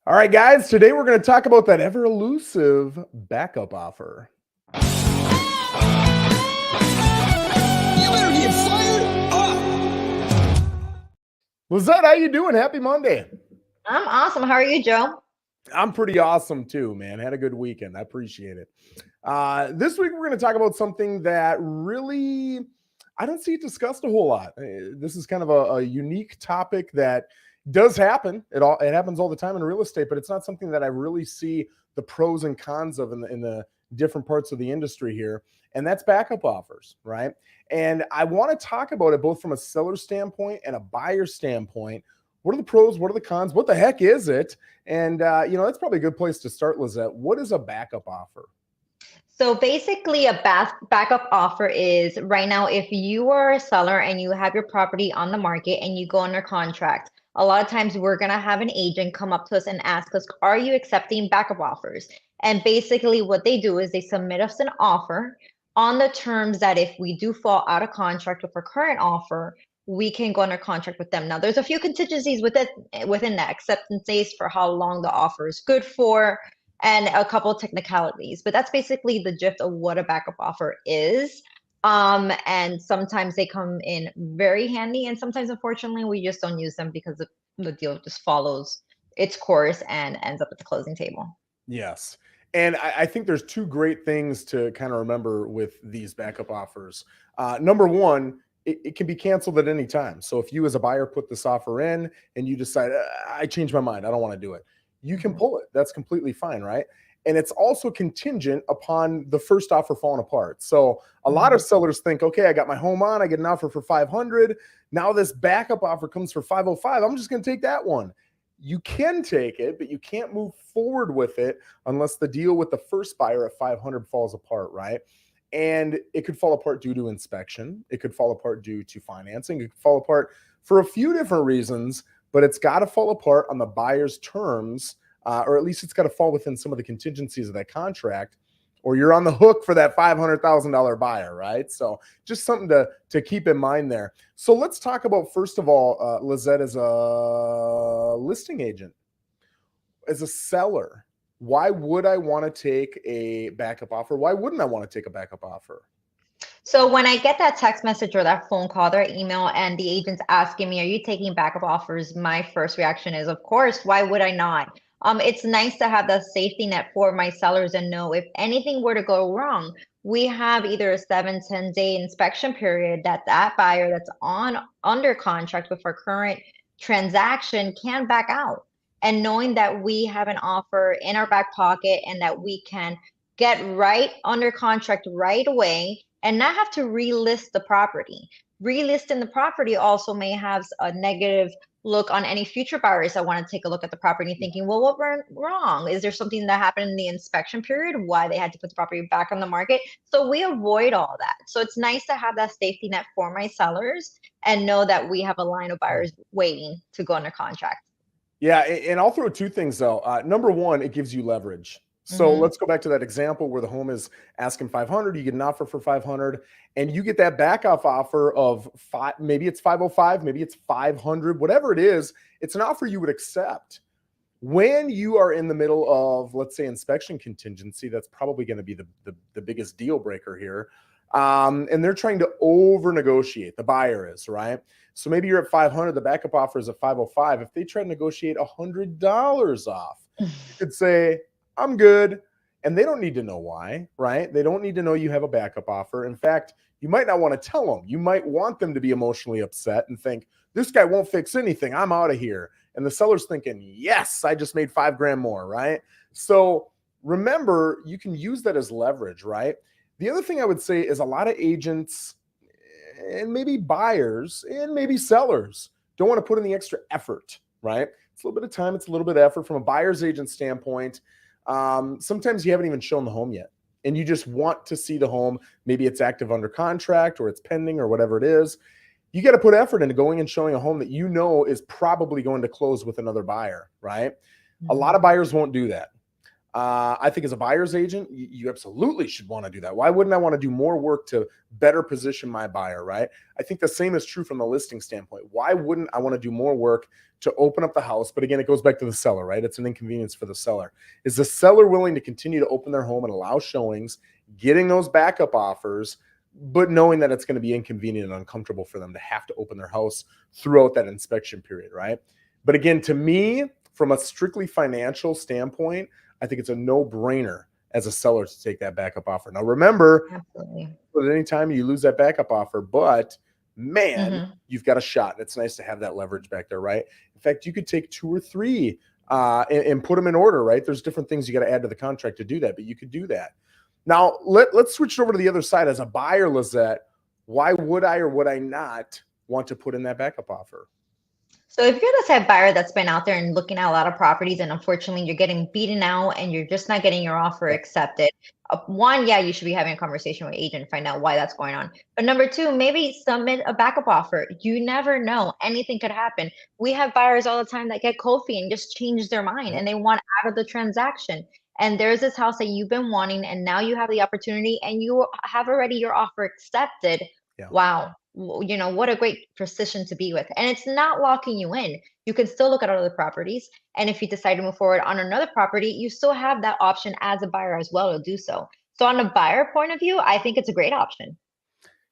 All right, guys, today we're going to talk about that ever elusive backup offer. You better get fired up. Lissette, how you doing? Happy Monday. I'm awesome. How are you, Joe? I'm pretty awesome too, man. Had a good weekend. I appreciate it. This week we're going to talk about something that really I don't see it discussed a whole lot. This is kind of a unique topic that does happen. It happens all the time in real estate, but it's not something that I really see the pros and cons of in the different parts of the industry here. And that's backup offers, right? And I want to talk about it both from a seller standpoint and a buyer standpoint. What are the pros? What are the cons? What the heck is it? And, that's probably a good place to start, Lissette. What is a backup offer? So basically, a backup offer is right now, if you are a seller and you have your property on the market and you go under contract, a lot of times we're going to have an agent come up to us and ask us, are you accepting backup offers? And basically what they do is they submit us an offer on the terms that if we do fall out of contract with our current offer, we can go under contract with them. Now, there's a few contingencies within that, acceptance days for how long the offer is good for, and a couple of technicalities. But that's basically the gist of what a backup offer is. And sometimes they come in very handy, and sometimes, unfortunately, we just don't use them because the deal just follows its course and ends up at the closing table. Yes. And I think there's two great things to kind of remember with these backup offers. Number one, it can be canceled at any time. So if you as a buyer put this offer in and you decide, I changed my mind, I don't want to do it, you can pull it. That's completely fine, right? And it's also contingent upon the first offer falling apart. So a lot of sellers think, okay, I got my home on, I get an offer for 500. Now this backup offer comes for 505. I'm just going to take that one. You can take it, but you can't move forward with it unless the deal with the first buyer at 500 falls apart, right? And it could fall apart due to inspection. It could fall apart due to financing. It could fall apart for a few different reasons, but it's got to fall apart on the buyer's terms, or at least it's got to fall within some of the contingencies of that contract, or you're on the hook for that $500,000 buyer, right? So just something to keep in mind there. So let's talk about, first of all, Lissette, as a listing agent, as a seller, why would I want to take a backup offer? Why wouldn't I want to take a backup offer? So when I get that text message or that phone call or email and the agent's asking me, are you taking backup offers? My first reaction is, of course, why would I not? It's nice to have the safety net for my sellers and know if anything were to go wrong, we have either a 7-10 day inspection period that buyer that's under contract with our current transaction can back out. And knowing that we have an offer in our back pocket and that we can get right under contract right away and not have to relist the property. Relisting the property also may have a negative look on any future buyers that want to take a look at the property thinking, well, what went wrong? Is there something that happened in the inspection period? Why they had to put the property back on the market? So we avoid all that. So it's nice to have that safety net for my sellers and know that we have a line of buyers waiting to go under contract. Yeah, and I'll throw two things though. Number one, it gives you leverage. So let's go back to that example where the home is asking 500, you get an offer for 500, and you get that backup offer of maybe it's 505, maybe it's 500, whatever it is, it's an offer you would accept. When you are in the middle of, let's say, inspection contingency, that's probably going to be the biggest deal breaker here. And they're trying to over negotiate, the buyer is, right? So maybe you're at 500, the backup offer is at 505. If they try to negotiate $100 off, you could say, I'm good. And they don't need to know why, right? They don't need to know you have a backup offer. In fact, you might not want to tell them. You might want them to be emotionally upset and think, this guy won't fix anything, I'm out of here. And the seller's thinking, yes, I just made $5,000 more, right? So remember, you can use that as leverage, right? The other thing I would say is a lot of agents and maybe buyers and maybe sellers don't want to put in the extra effort, right? It's a little bit of time. It's a little bit of effort from a buyer's agent standpoint. Sometimes you haven't even shown the home yet and you just want to see the home. Maybe it's active under contract or it's pending or whatever it is. You got to put effort into going and showing a home that you know is probably going to close with another buyer, right? A lot of buyers won't do that. I think as a buyer's agent, you absolutely should want to do that. Why wouldn't I want to do more work to better position my buyer, right? I think the same is true from the listing standpoint. Why wouldn't I want to do more work to open up the house? But again, it goes back to the seller, right? It's an inconvenience for the seller. Is the seller willing to continue to open their home and allow showings, getting those backup offers, but knowing that it's going to be inconvenient and uncomfortable for them to have to open their house throughout that inspection period, right? But again, to me, from a strictly financial standpoint, I think it's a no-brainer as a seller to take that backup offer. Now, remember, Absolutely. at any time you lose that backup offer, but man, you've got a shot. It's nice to have that leverage back there, right? In fact, you could take 2 or 3 and put them in order, right? There's different things you got to add to the contract to do that, but you could do that. Now, let's switch it over to the other side. As a buyer, Lissette, why would I or would I not want to put in that backup offer? So if you're the type buyer that's been out there and looking at a lot of properties and unfortunately you're getting beaten out and you're just not getting your offer accepted, one, yeah, you should be having a conversation with your agent, find out why that's going on. But number two, maybe submit a backup offer. You never know. Anything could happen. We have buyers all the time that get cold feet and just change their mind and they want out of the transaction. And there's this house that you've been wanting and now you have the opportunity and you have already your offer accepted. Yeah. Wow. You know, what a great position to be with. And it's not locking you in. You can still look at other properties. And if you decide to move forward on another property, you still have that option as a buyer as well to do so. So on a buyer point of view, I think it's a great option.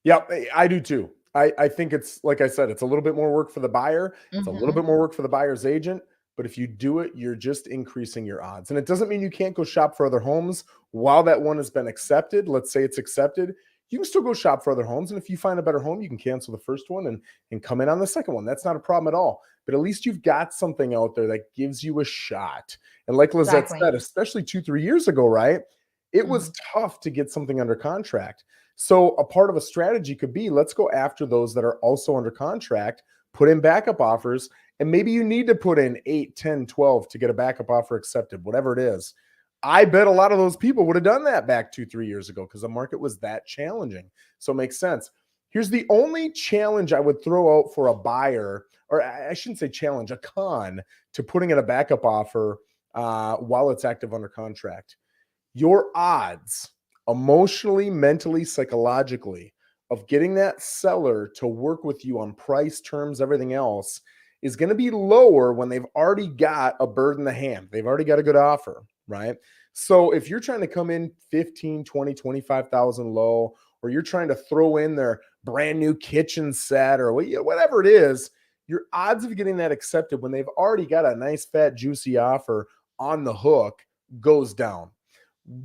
Yeah, I do too. I think it's, like I said, it's a little bit more work for the buyer. It's a little bit more work for the buyer's agent. But if you do it, you're just increasing your odds. And it doesn't mean you can't go shop for other homes while that one has been accepted. Let's say it's accepted. You can still go shop for other homes. And if you find a better home, you can cancel the first one and come in on the second one. That's not a problem at all. But at least you've got something out there that gives you a shot. And like Lissette said, especially 2-3 years ago, right? It was tough to get something under contract. So a part of a strategy could be, let's go after those that are also under contract, put in backup offers, and maybe you need to put in 8, 10, 12 to get a backup offer accepted, whatever it is. I bet a lot of those people would have done that back 2-3 years ago because the market was that challenging. So it makes sense. Here's the only challenge I would throw out for a buyer, or I shouldn't say challenge, a con to putting in a backup offer while it's active under contract. Your odds emotionally, mentally, psychologically of getting that seller to work with you on price, terms, everything else is going to be lower when they've already got a bird in the hand. They've already got a good offer, right? So if you're trying to come in 15, 20, 25,000 low, or you're trying to throw in their brand new kitchen set or whatever it is, your odds of getting that accepted when they've already got a nice, fat, juicy offer on the hook goes down.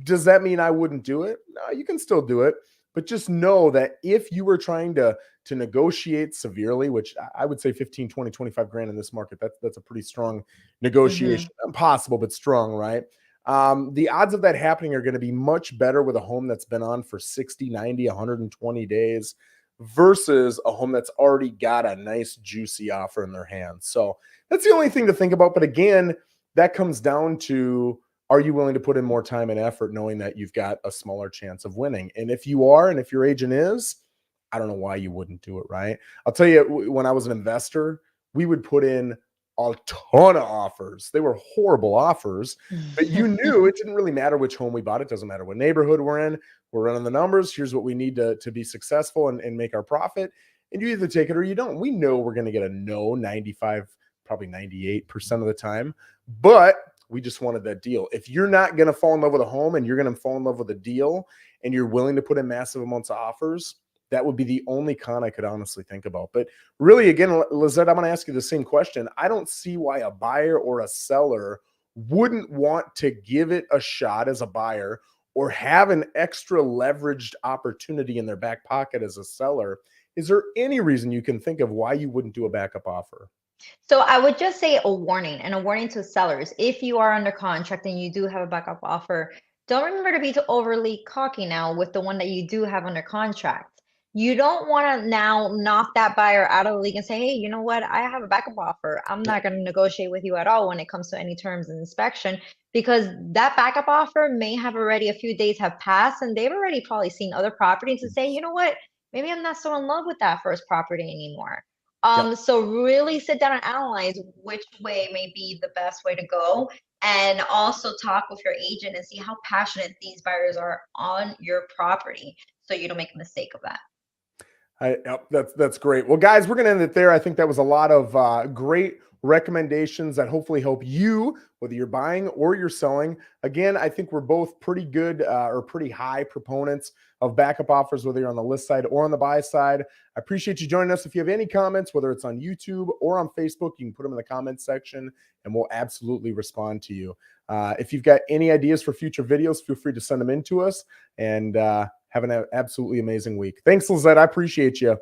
Does that mean I wouldn't do it? No, you can still do it. But just know that if you were trying to negotiate severely, which I would say 15, 20, 25 grand in this market, that's a pretty strong negotiation. Impossible, but strong, right? The odds of that happening are going to be much better with a home that's been on for 60, 90, 120 days versus a home that's already got a nice, juicy offer in their hands. So that's the only thing to think about. But again, that comes down to, are you willing to put in more time and effort knowing that you've got a smaller chance of winning? And if you are, and if your agent is, I don't know why you wouldn't do it, right? I'll tell you, when I was an investor, we would put in a ton of offers. They were horrible offers, but you knew it didn't really matter which home we bought. It doesn't matter what neighborhood we're in. We're running the numbers. Here's what we need to be successful and make our profit. And you either take it or you don't. We know we're going to get a no 95, probably 98% of the time, but we just wanted that deal. If you're not going to fall in love with a home and you're going to fall in love with a deal and you're willing to put in massive amounts of offers, that would be the only con I could honestly think about. But really, again, Lissette, I'm going to ask you the same question. I don't see why a buyer or a seller wouldn't want to give it a shot as a buyer or have an extra leveraged opportunity in their back pocket as a seller. Is there any reason you can think of why you wouldn't do a backup offer? So I would just say a warning, and a warning to sellers. If you are under contract and you do have a backup offer, don't remember to be too overly cocky now with the one that you do have under contract. You don't want to now knock that buyer out of the league and say, hey, you know what? I have a backup offer. I'm not going to negotiate with you at all when it comes to any terms and inspection, because that backup offer may have already a few days have passed and they've already probably seen other properties and say, you know what? Maybe I'm not so in love with that first property anymore. So really sit down and analyze which way may be the best way to go, and also talk with your agent and see how passionate these buyers are on your property, so you don't make a mistake of that. That's great. Well, guys, we're going to end it there. I think that was a lot of great recommendations that hopefully help you, whether you're buying or you're selling. Again, I think we're both pretty good or pretty high proponents of backup offers, whether you're on the list side or on the buy side. I appreciate you joining us. If you have any comments, whether it's on YouTube or on Facebook, you can put them in the comments section and we'll absolutely respond to you. If you've got any ideas for future videos, feel free to send them in to us, and have an absolutely amazing week. Thanks, Lissette. I appreciate you.